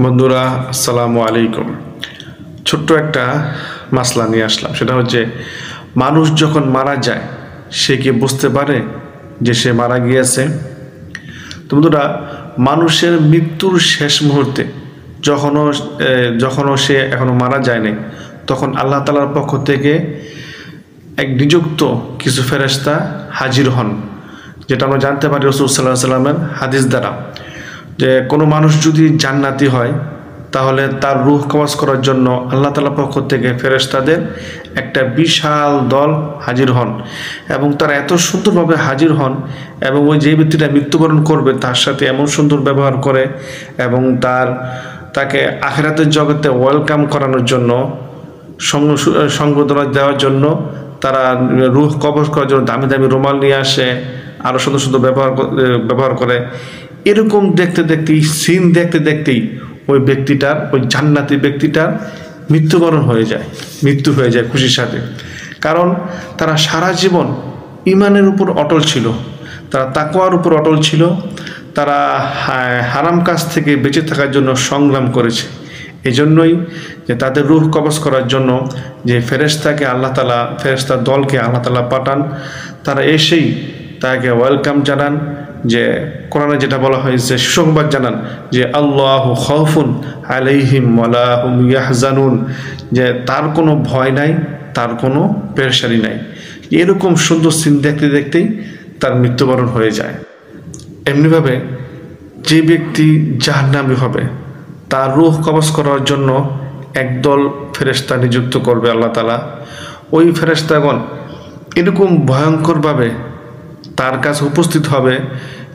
বন্ধুরা আসসালামু আলাইকুম। ছোট্ট একটা মাসলা নিয়ে আসলাম। সেটা হচ্ছে, মানুষ যখন মারা যায় সে কি বুঝতে পারে যে সে মারা গিয়েছে? তো বন্ধুরা, মানুষের মৃত্যুর শেষ মুহূর্তে যখনও সে এখনো মারা যায়নি, তখন আল্লাহ তাআলার পক্ষ থেকে এক নিযুক্ত কিছু ফেরেশতা হাজির হন, যেটা আমরা জানতে পারি রাসূল সাল্লাল্লাহু আলাইহি ওয়াসাল্লামের হাদিস দ্বারা, যে কোনো মানুষ যদি জান্নাতি হয় তাহলে তার রূহ কবজ করার জন্য আল্লাহ তাআলার পক্ষ থেকে ফেরেশতাদের একটা বিশাল দল হাজির হন, এবং তারা এত সুন্দরভাবে হাজির হন এবং ওই যে ব্যক্তিটা মৃত্যুবরণ করবে তার সাথে এমন সুন্দর ব্যবহার করে এবং তাকে আখিরাতের জগতে ওয়েলকাম করানোর জন্য, সংবর্ধনা দেওয়ার জন্য তারা রূহ কবজ করার জন্য দামি দামি রুমাল নিয়ে আসে, আরও সুন্দর সুন্দর ব্যবহার করে। এরকম দেখতে দেখতেই দেখতে দেখতেই ওই জান্নাতি ব্যক্তিটার মৃত্যু হয়ে যায় খুশির সাথে। কারণ তারা সারা জীবন ঈমানের উপর অটল ছিল, তারা তাকওয়ার উপর অটল ছিল, তারা হারাম কাজ থেকে বেঁচে থাকার জন্য সংগ্রাম করেছে। এজন্যই যে তাদের রূহ কবজ করার জন্য যে ফেরেশতার দলকে আল্লাহ তাআলা পাঠান, তারা এসেই তাকে ওয়েলকাম জানান, যে কোরআনে যেটা বলা হয়েছে সুসংবাদ জানান যে আল্লাহু খাউফুন আলাইহিম ওয়ালা হুম ইয়াহজানুন, যে তার কোনো ভয় নাই, তার কোনো পেরেশানি নাই। এরকম সুন্দর সিন দেখতে দেখতেই তার মৃত্যুবরণ হয়ে যায়। এমনিভাবে যে ব্যক্তি জাহান্নামী হবে তার রূহ কবজ করার জন্য একদল ফেরেশতা নিযুক্ত করবে আল্লাহ তাআলা। ওই ফেরেশতাগণ এরকম ভয়ঙ্করভাবে তার কাছে উপস্থিত হবে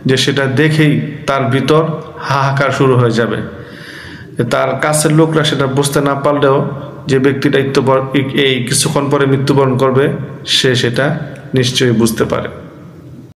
যে সেটা দেখেই তার ভিতর হাহাকার শুরু হয়ে যাবে। তার কাছের লোকরা সেটা বুঝতে না পারলেও যে ব্যক্তিটা এই কিছুক্ষণ পরে মৃত্যুবরণ করবে সে সেটা নিশ্চয়ই বুঝতে পারে।